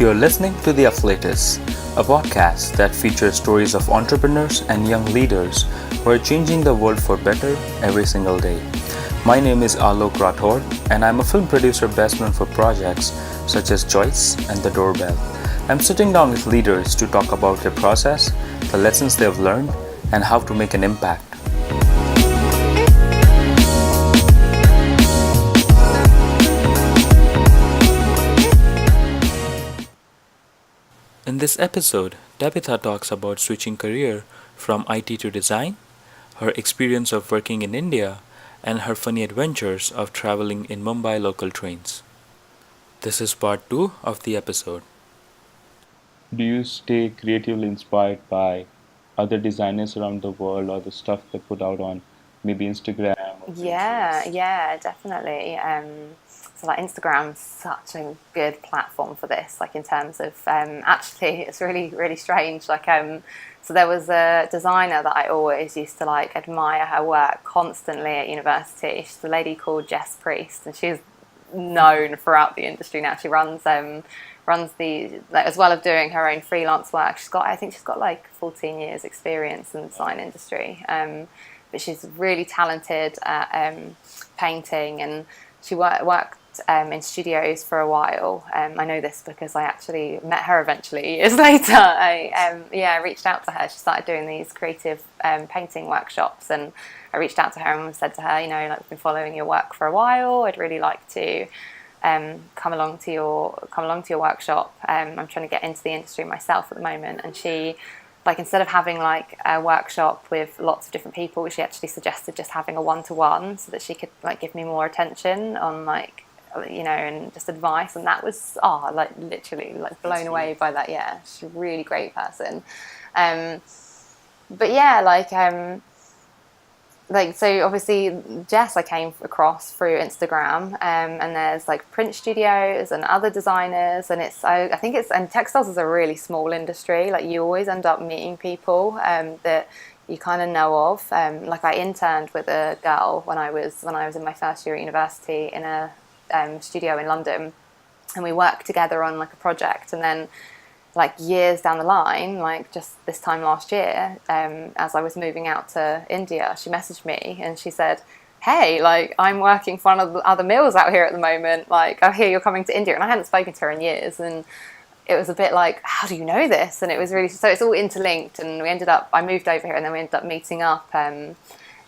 You're listening to the Afflatus, a podcast that features stories of entrepreneurs and young leaders who are changing the world for better every single day. My name is Alok Rathod, and I'm a film producer best known for projects such as Choice and The Doorbell. I'm sitting down with leaders to talk about their process, the lessons they've learned, and how to make an impact. In this episode, Tabitha talks about switching career from IT to design, her experience of working in India, and her funny adventures of traveling in Mumbai local trains. This is part 2 of the episode. Do you stay creatively inspired by other designers around the world or the stuff they put out on maybe Instagram or Yeah, Pinterest? yeah, definitely. So like Instagram's such a good platform for this. Like in terms of actually, it's really strange. So there was a designer that I always used to like admire her work constantly at university. She's a lady called Jess Priest, and she's known throughout the industry now. She runs the like, as well as doing her own freelance work. I think she's got like 14 years experience in the design industry. But she's really talented at painting, and she worked in studios for a while. I know this because I actually met her eventually years later. I reached out to her. She started doing these creative painting workshops, and I reached out to her and said to her, like, I've been following your work for a while. I'd really like to come along to your workshop. I'm trying to get into the industry myself at the moment, and she, like, instead of having like a workshop with lots of different people, she actually suggested just having a one-to-one so that she could like give me more attention on like, and just advice. And that was like literally like blown away by that. Yeah, she's a really great person. But yeah, like so obviously Jess I came across through Instagram, and there's like print studios and other designers, and I think and textiles is a really small industry. Like you always end up meeting people that you kind of know of. Like I interned with a girl when I was in my first year at university in a studio in London, and we worked together on like a project. And then like years down the line, like just this time last year, as I was moving out to India, she messaged me and she said, hey, like I'm working for one of the other mills out here at the moment, like I hear you're coming to India. And I hadn't spoken to her in years, and it was a bit like, how do you know this? And it was really, so it's all interlinked. And I moved over here, and then we ended up meeting up, and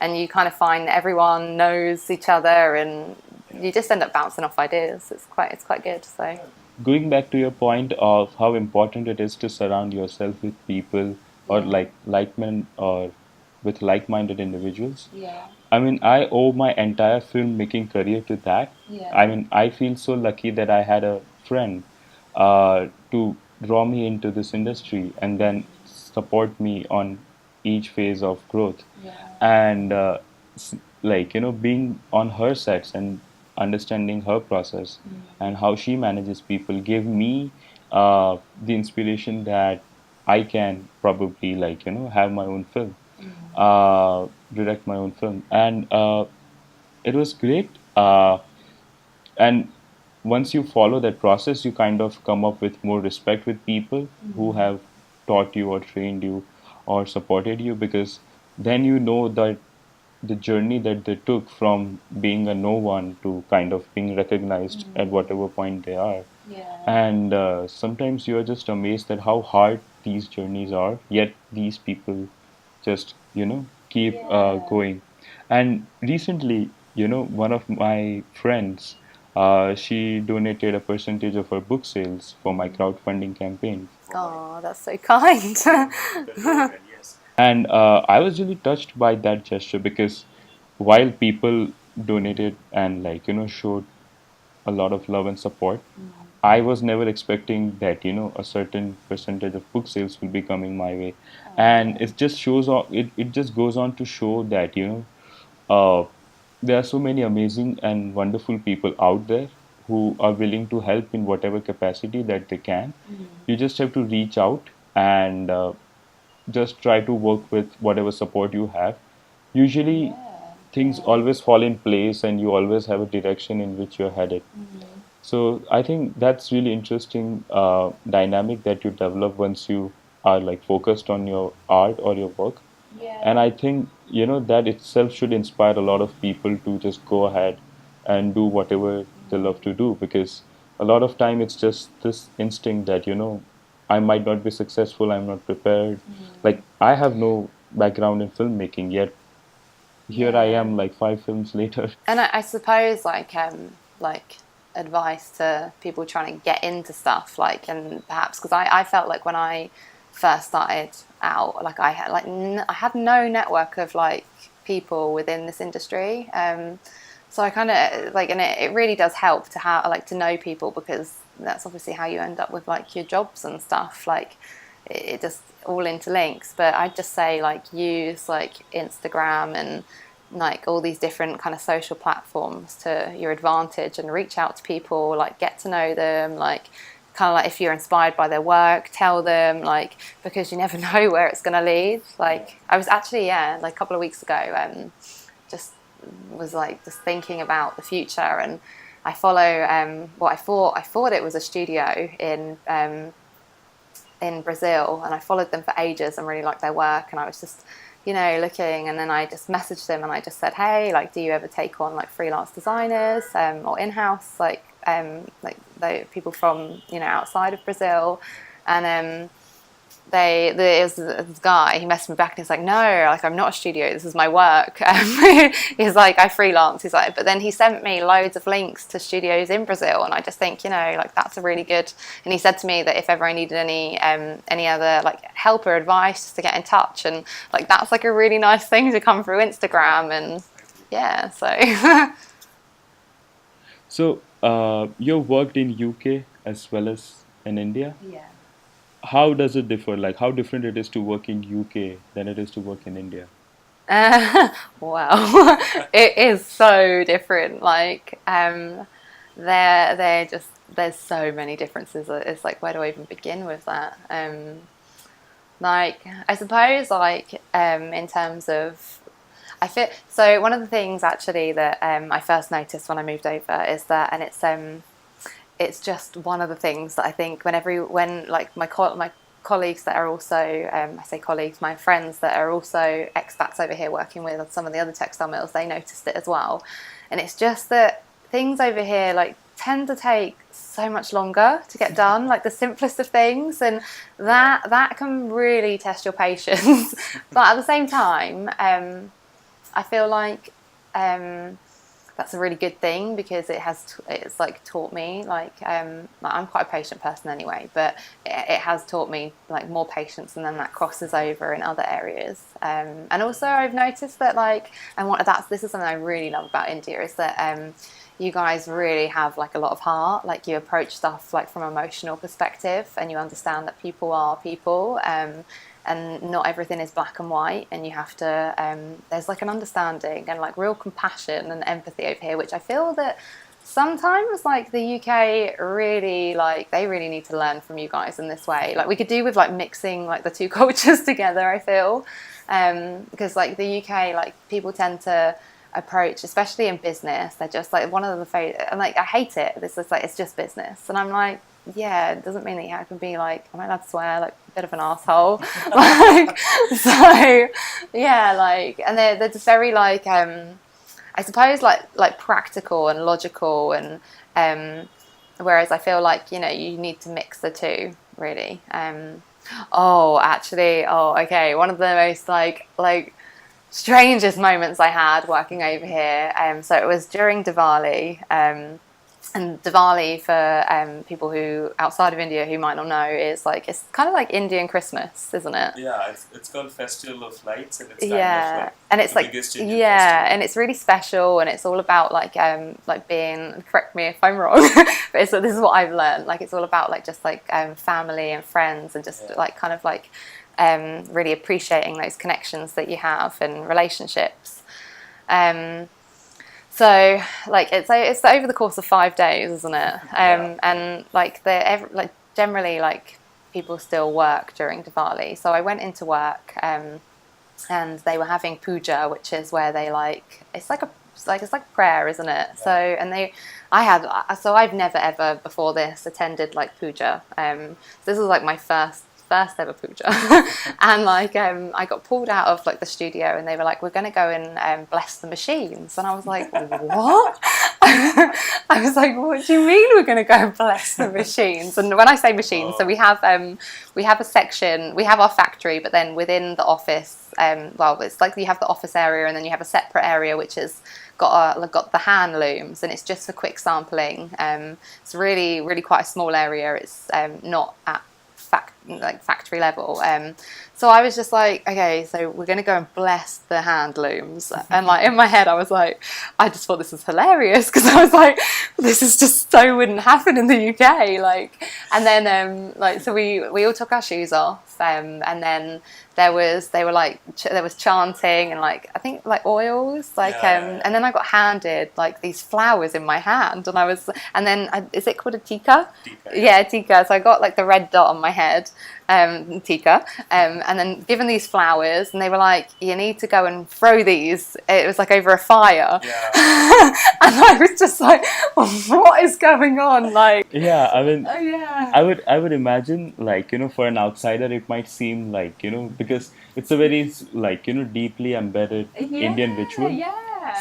you kind of find that everyone knows each other, and you just end up bouncing off ideas. It's quite good. So Going back to your point of how important it is to surround yourself with people or yeah, like-minded or with like-minded individuals. yeah, I mean, I owe my entire filmmaking career to that. yeah, I mean, I feel so lucky that I had a friend to draw me into this industry and then support me on each phase of growth. yeah, And being on her sets and understanding her process and how she manages people gave me the inspiration that I can probably have my own film, direct my own film. And it was great. And once you follow that process, you kind of come up with more respect with people who have taught you or trained you or supported you, because then you know that the journey that they took from being a no one to kind of being recognized at whatever point they are. yeah, And sometimes you are just amazed at how hard these journeys are, yet these people just keep yeah. going. And recently, one of my friends, she donated a percentage of her book sales for my crowdfunding campaign. Oh, that's so kind. And I was really touched by that gesture, because while people donated and showed a lot of love and support, I was never expecting that a certain percentage of book sales will be coming my way. And it just it just goes on to show that uh, there are so many amazing and wonderful people out there who are willing to help in whatever capacity that they can. You just have to reach out and just try to work with whatever support you have. Usually, Yeah, things yeah, always fall in place and you always have a direction in which you're headed. So I think that's really interesting dynamic that you develop once you are like focused on your art or your work. And I think, that itself should inspire a lot of people to just go ahead and do whatever they love to do, because a lot of time it's just this instinct that, I might not be successful, I'm not prepared. Like, I have no background in filmmaking, yet here I Yeah. am like 5 films later. And I suppose like advice to people trying to get into stuff, like, and perhaps because I felt like when I first started out, like I had I had no network of like people within this industry. So I kind of like, and it really does help to have like to know people, because that's obviously how you end up with like your jobs and stuff. Like it just all interlinks. But I'd just say like use like Instagram and like all these different kind of social platforms to your advantage, and reach out to people, like get to know them, like kind of like if you're inspired by their work, tell them, like, because you never know where it's going to lead. Like I was actually, yeah, like a couple of weeks ago, just was like just thinking about the future, and I follow what I thought it was a studio in Brazil, and I followed them for ages and really liked their work, and I was just looking, and then I just messaged them and I just said, hey, like, do you ever take on like freelance designers or in-house like the people from outside of Brazil? And it was this guy, he messaged me back and he's like, no, like I'm not a studio, this is my work. He's like, I freelance. He's like, but then he sent me loads of links to studios in Brazil, and I just think, like that's a really good. And he said to me that if ever I needed any other like help or advice, just to get in touch, and like that's like a really nice thing to come through Instagram. And yeah, so So you've worked in UK as well as in India. yeah. How does it differ? Like, how different it is to work in UK than it is to work in India? Wow, it is so different. Like, they're just there's so many differences. It's like, where do I even begin with that? Like, I suppose, like, in terms of, I feel so. One of the things actually that I first noticed when I moved over is that, and it's just one of the things that I think when like my colleagues that are also I say colleagues, my friends that are also expats over here working with some of the other textile mills, they noticed it as well. And it's just that things over here like tend to take so much longer to get done, like the simplest of things, and that can really test your patience. But at the same time, I feel like that's a really good thing, because it's like taught me like I'm quite a patient person anyway, but it has taught me like more patience, and then that crosses over in other areas. And also I've noticed that like, and this is something I really love about India, is that you guys really have like a lot of heart. Like you approach stuff like from an emotional perspective, and you understand that people are people. And not everything is black and white, and you have to there's like an understanding and like real compassion and empathy over here, which I feel that sometimes like the UK really, like they really need to learn from you guys in this way. Like we could do with like mixing like the two cultures together, I feel, because like the UK, like people tend to approach, especially in business, they're just like one of the and like I hate it, this is like it's just business, and I'm like, yeah, it doesn't mean that you can be like, am I allowed to swear, like a bit of an asshole? Like, so yeah, like, and they're just very like I suppose like practical and logical, and whereas I feel like you need to mix the two really. Oh, actually, okay, one of the most like strangest moments I had working over here. So it was during Diwali. And Diwali, for people who outside of India who might not know, is like, it's kind of like Indian Christmas, isn't it? Yeah, it's called Festival of Lights, and it's kind of Yeah, like and it's the like, biggest Indian yeah, festival. and it's really special, and it's all about like being. Correct me if I'm wrong, but this is what I've learned. Like it's all about like just like family and friends, and just Yeah. like kind of like really appreciating those connections that you have and relationships. Um, so like it's over the course of 5 days, isn't it? Yeah. And like like generally like people still work during Diwali. So I went into work, and they were having puja, which is where they like, it's like a it's like prayer, isn't it? So I've never ever before this attended like puja. So this was like my first ever puja. And like I got pulled out of like the studio, and they were like, we're going to go and bless the machines. And I was like, what? I was like, what do you mean we're going to go and bless the machines? And when I say machines, so we have a section, we have our factory, but then within the office, well, it's like you have the office area, and then you have a separate area which is got the hand looms, and it's just for quick sampling. It's really, really quite a small area. It's not at factory level. So I was just like, okay, so we're going to go and bless the hand looms. And like in my head, I was like, I just thought this was hilarious, because I was like, this is just so wouldn't happen in the UK. Like, and then like, so we all took our shoes off, and then there was chanting, and like I think like oils, like and then I got handed like these flowers in my hand, and then is it called a tika? Yeah, tika. So I got like the red dot on my head, tika, and then given these flowers, and they were like, you need to go and throw these. It was like over a fire, and I was just like, what is going on? Like, yeah, I mean, I would imagine, like, for an outsider, it might seem like, because it's a very, like, deeply embedded Indian ritual.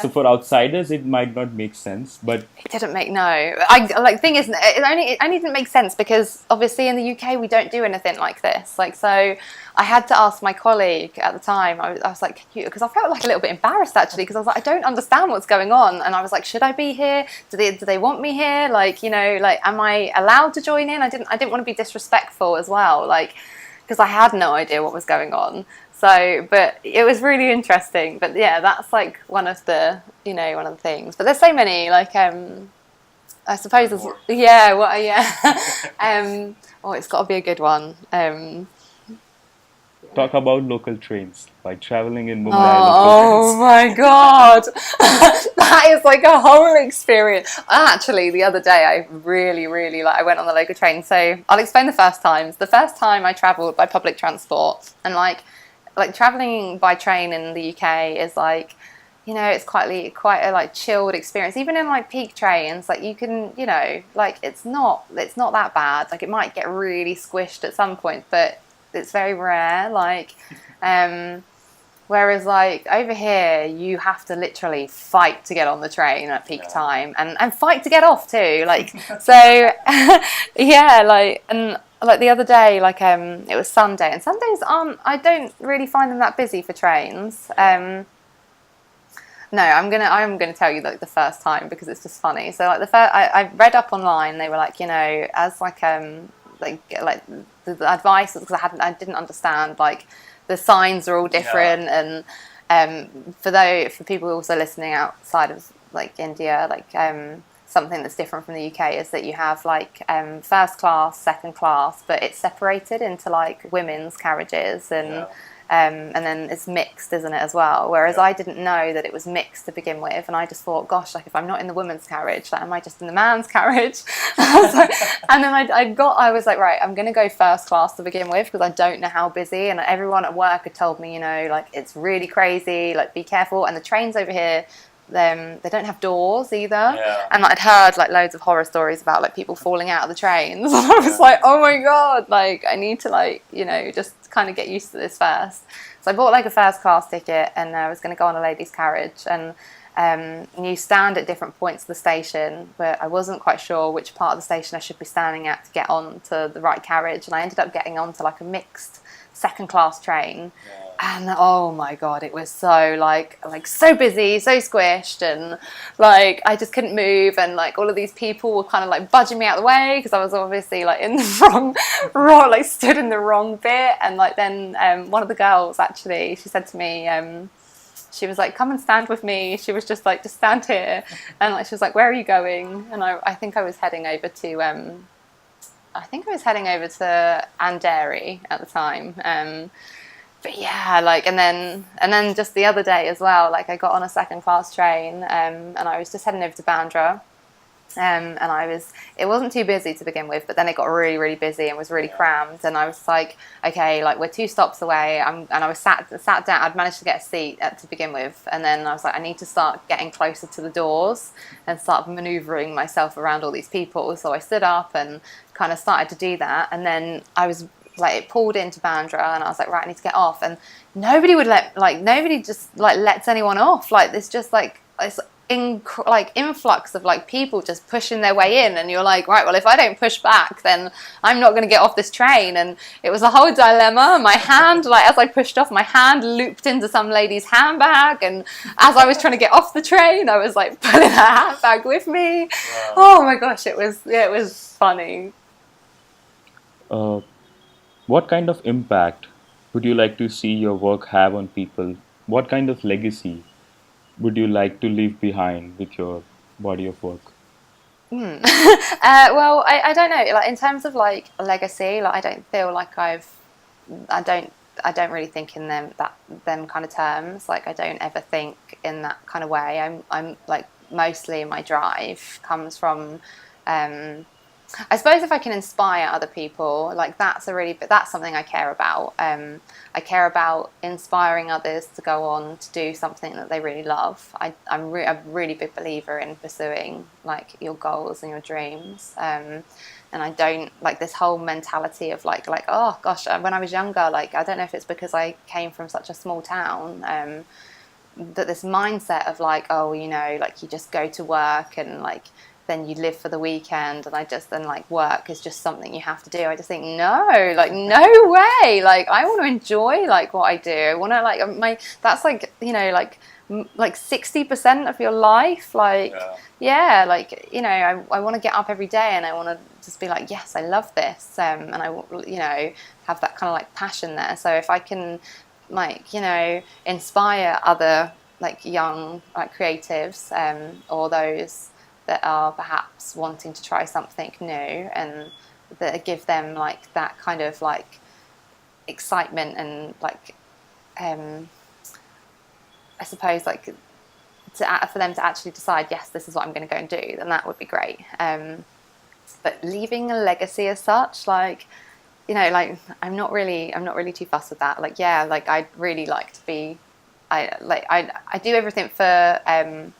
So for outsiders, it might not make sense, but it didn't make thing is, it only didn't make sense because obviously in the UK we don't do anything like this. Like, so I had to ask my colleague at the time. I was like, because I felt like a little bit embarrassed actually, because I was like, I don't understand what's going on, and I was like, should I be here? Do they want me here? Like, like, am I allowed to join in? I didn't want to be disrespectful as well, like, because I had no idea what was going on. So, but it was really interesting. But yeah, that's like one of the things. But there's so many, like, I suppose there's, it's got to be a good one. talk about local trains, like traveling in Mumbai. Oh my God. That is like a whole experience. Actually, the other day I really, really I went on the local train. So I'll explain the first times. The first time I travelled by public transport, and like travelling by train in the UK is like, it's quite a like chilled experience. Even in like peak trains, like you can, like it's not that bad. Like it might get really squished at some point, but it's very rare. Like, whereas like over here, you have to literally fight to get on the train at peak time, and fight to get off too. Like, so yeah, like, and like the other day, like it was Sunday, and Sundays I don't really find them that busy for trains. No, I'm gonna tell you like the first time, because it's just funny. So like I read up online, they were like, as like the advice, because I didn't understand, like the signs are all different, and for people also listening outside of like India, like something that's different from the UK is that you have like first class, second class, but it's separated into like women's carriages, and then it's mixed, isn't it, as well? Whereas I didn't know that it was mixed to begin with, and I just thought, gosh, like if I'm not in the women's carriage, like am I just in the man's carriage? And then I was like, right, I'm going to go first class to begin with, because I don't know how busy, and everyone at work had told me, like it's really crazy, like be careful. And the trains over here, they don't have doors either, and I'd heard like loads of horror stories about like people falling out of the trains, and I was like, oh my God, like I need to like just kind of get used to this first. So I bought like a first class ticket, and I was going to go on a ladies' carriage, and you stand at different points of the station, but I wasn't quite sure which part of the station I should be standing at to get on to the right carriage, and I ended up getting onto like a mixed second class train. And oh my God, it was so like so busy, so squished, and like I just couldn't move, and like all of these people were kind of like budging me out of the way, because I was obviously like in the wrong like stood in the wrong bit. And like then one of the girls, actually, she said to me, she was like, come and stand with me. She was just like, just stand here, and like she was like, where are you going? And I think I was heading over to Andheri at the time. But yeah, like, and then just the other day as well, like I got on a second class train, and I was just heading over to Bandra, And it wasn't too busy to begin with, but then it got really, really busy and was really crammed. And I was like, okay, like we're 2 stops away. And I was sat down. I'd managed to get a seat to begin with, and then I was like, I need to start getting closer to the doors and start maneuvering myself around all these people. So I stood up and kind of started to do that, and then I was like, it pulled into Bandra, and I was like, right, I need to get off, and nobody just like lets anyone off. Like there's just like it's influx of like people just pushing their way in, and you're like, right, well, if I don't push back, then I'm not going to get off this train. And it was a whole dilemma. My hand, like as I pushed off, my hand looped into some lady's handbag, and as I was trying to get off the train, I was like pulling her handbag with me. Wow. Oh my gosh, it was funny. What kind of impact would you like to see your work have on people? What kind of legacy would you like to leave behind with your body of work? Well, I don't know. Like in terms of like legacy, like I don't feel like I don't really think in them kind of terms. Like I don't ever think in that kind of way. I'm like mostly my drive comes from. I suppose if I can inspire other people, like that's something I care about. I care about inspiring others to go on to do something that they really love. I'm a really big believer in pursuing like your goals and your dreams. And I don't like this whole mentality of like oh gosh, when I was younger, like I don't know if it's because I came from such a small town, that this mindset of like, oh, you know, like you just go to work and like then you live for the weekend, and like work is just something you have to do. I just think no way. Like I want to enjoy like what I do. I want to like that's like, you know, like 60% of your life. Like yeah, like, you know, I want to get up every day and I want to just be like, yes, I love this, and I, you know, have that kind of like passion there. So if I can like, you know, inspire other like young like creatives, or those that are perhaps wanting to try something new, and that give them like that kind of like excitement and like I suppose like for them to actually decide, yes, this is what I'm going to go and do, then that would be great. But leaving a legacy as such, like, you know, like I'm not really too fussed with that. Like yeah, like I'd really like to be, I do everything for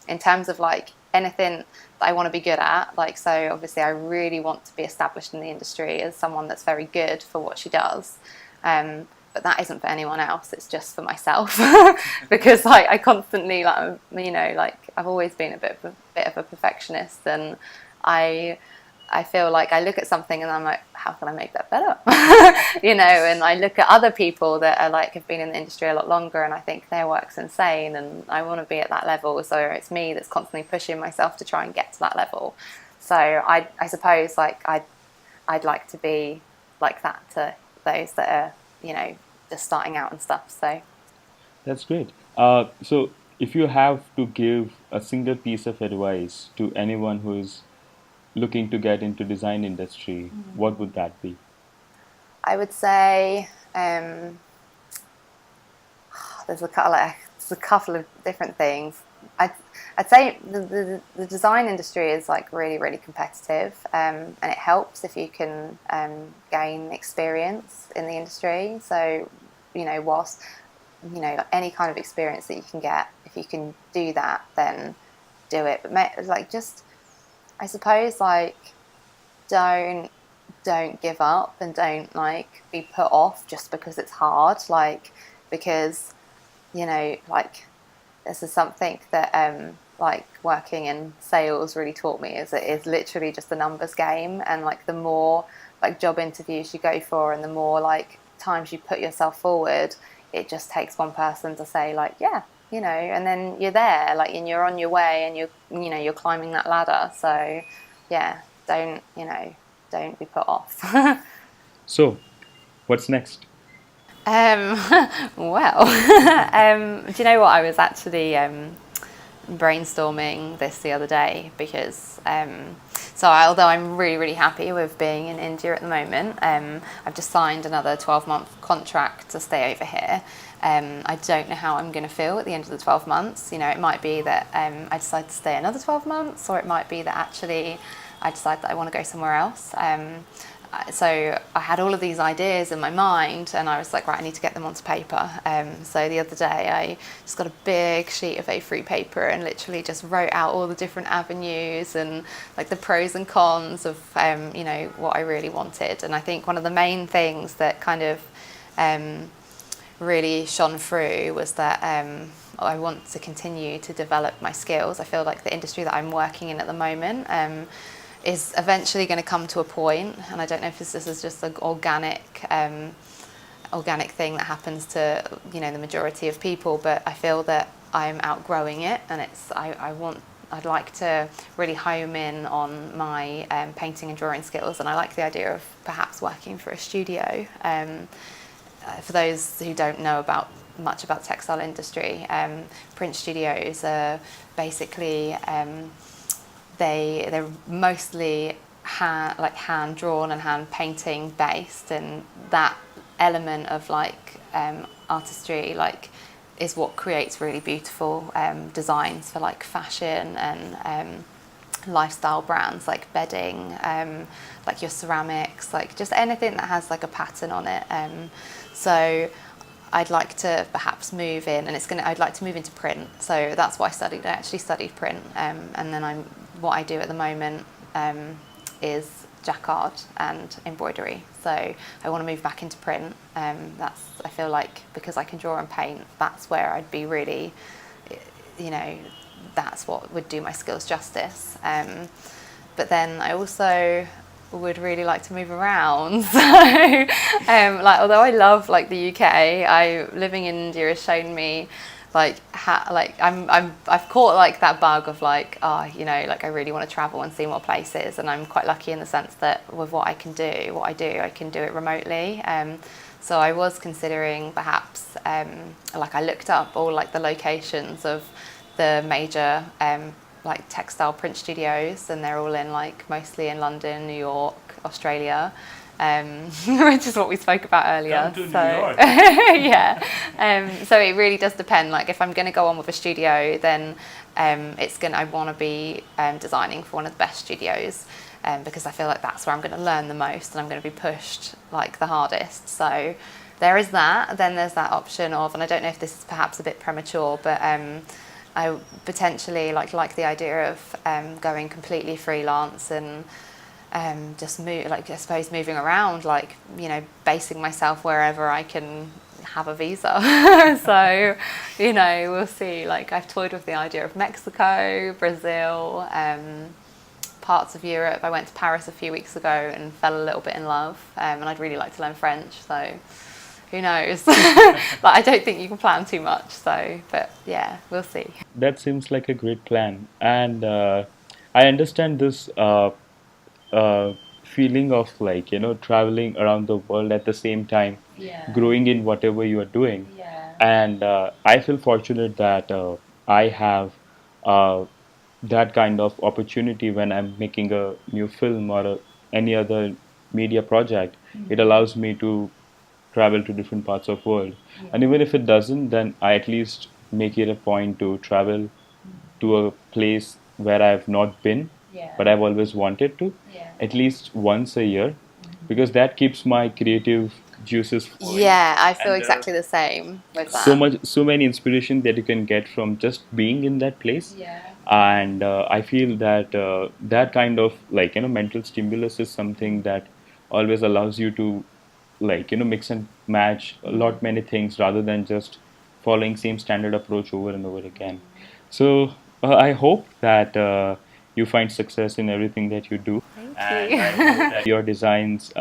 in terms of like anything that I want to be good at. Like, so obviously I really want to be established in the industry as someone that's very good for what she does. But that isn't for anyone else. It's just for myself because like I constantly like, you know, like I've always been a bit of a perfectionist, and I feel like I look at something and I'm like, how can I make that better? You know, and I look at other people that are like have been in the industry a lot longer, and I think their work's insane, and I want to be at that level. So it's me that's constantly pushing myself to try and get to that level. So I suppose like I'd like to be like that to those that are, you know, just starting out and stuff. So That's great. So if you have to give a single piece of advice to anyone who is looking to get into design industry, what would that be? I would say there's a couple of different things. I'd say the design industry is like really, really competitive, and it helps if you can gain experience in the industry. So, you know, whilst, you know, any kind of experience that you can get, if you can do that, then do it. But like just, I suppose like don't give up, and don't like be put off just because it's hard. Like, because, you know, like this is something that like working in sales really taught me, is it is literally just a numbers game, and like the more like job interviews you go for and the more like times you put yourself forward, it just takes one person to say like, yeah, you know, and then you're there, like, and you're on your way, and you're climbing that ladder. So yeah, don't be put off. So, what's next? Well, do you know what? I was actually brainstorming this the other day because So although I'm really, really happy with being in India at the moment, I've just signed another 12-month contract to stay over here. I don't know how I'm going to feel at the end of the 12 months. You know, it might be that I decide to stay another 12 months, or it might be that actually I decide that I want to go somewhere else. So I had all of these ideas in my mind, and I was like, right, I need to get them onto paper. So the other day I just got a big sheet of A3 paper and literally just wrote out all the different avenues and like the pros and cons of you know, what I really wanted. And I think one of the main things that kind of really shone through was that I want to continue to develop my skills. I feel like the industry that I'm working in at the moment is eventually going to come to a point, and I don't know if this is just an organic thing that happens to, you know, the majority of people, but I feel that I'm outgrowing it, and I'd like to really home in on my painting and drawing skills, and I like the idea of perhaps working for a studio. For those who don't know much about the textile industry, print studios are basically they're mostly hand drawn and hand painting based, and that element of like artistry like is what creates really beautiful designs for like fashion and lifestyle brands like bedding, like your ceramics, like just anything that has like a pattern on it. So I'd like to perhaps move in, and I'd like to move into print. So that's what I studied. I actually studied print, and then what I do at the moment is jacquard and embroidery. So I want to move back into print. I feel like because I can draw and paint, that's where I'd be really, you know, that's what would do my skills justice. But then I also would really like to move around. So like although I love like the UK, living in India has shown me like I've caught like that bug of like, oh, you know, like I really want to travel and see more places, and I'm quite lucky in the sense that with what I can do, I can do it remotely. So I was considering perhaps like I looked up all like the locations of the major like textile print studios, and they're all in like mostly in London, New York, Australia, which is what we spoke about earlier. Come to So New York. yeah, so it really does depend. Like if I'm going to go on with a studio, then I want to be designing for one of the best studios, because I feel like that's where I'm going to learn the most and I'm going to be pushed like the hardest. So there is that. Then there's that option of, and I don't know if this is perhaps a bit premature, but I potentially like the idea of going completely freelance and just move, like I suppose moving around, like, you know, basing myself wherever I can have a visa. So, you know, we'll see. Like I've toyed with the idea of Mexico, Brazil, parts of Europe. I went to Paris a few weeks ago and fell a little bit in love, and I'd really like to learn French. So who knows? But I don't think you can plan too much. So, but yeah, we'll see. That seems like a great plan. And I understand this feeling of like, you know, traveling around the world at the same time, growing in whatever you are doing. And I feel fortunate that I have that kind of opportunity when I'm making a new film or any other media project. It allows me to travel to different parts of world, and even if it doesn't, then I at least make it a point to travel to a place where I've not been, but I've always wanted to, at least once a year, because that keeps my creative juices flowing. Yeah, I feel And exactly the same with that. so many inspiration that you can get from just being in that place. And I feel that that kind of like, you know, mental stimulus is something that always allows you to like, you know, mix and match a lot many things rather than just following same standard approach over and over again. So I hope that you find success in everything that you do, Thank and you. I hope that your designs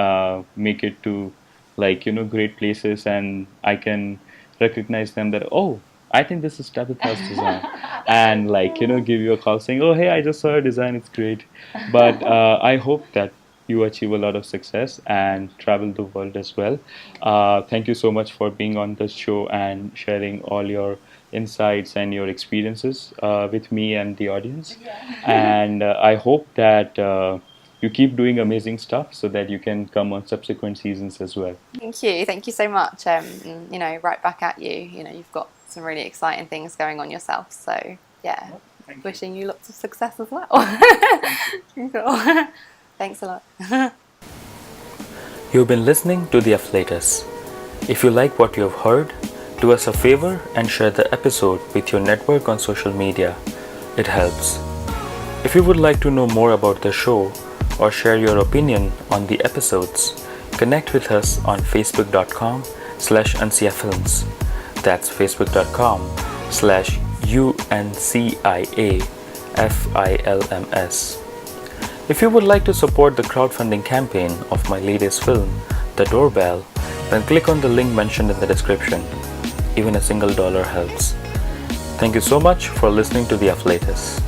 make it to like, you know, great places, and I can recognize them that, oh, I think this is Tabitha's design, and like, you know, give you a call saying, oh, hey, I just saw your design, it's great. But I hope that you achieve a lot of success and travel the world as well. Thank you so much for being on the show and sharing all your insights and your experiences with me and the audience. And I hope that you keep doing amazing stuff so that you can come on subsequent seasons as well. Thank you so much. You know, right back at you. You know, you've got some really exciting things going on yourself. So yeah, wishing you lots of success as well. Cool. Thanks a lot. You've been listening to the Afflatus. If you like what you have heard, do us a favor and share the episode with your network on social media. It helps. If you would like to know more about the show or share your opinion on the episodes, connect with us on facebook.com/UNCIAFilms. That's facebook.com/UNCIAFILMS. If you would like to support the crowdfunding campaign of my latest film, The Doorbell, then click on the link mentioned in the description. Even a single dollar helps. Thank you so much for listening to the Afflatus.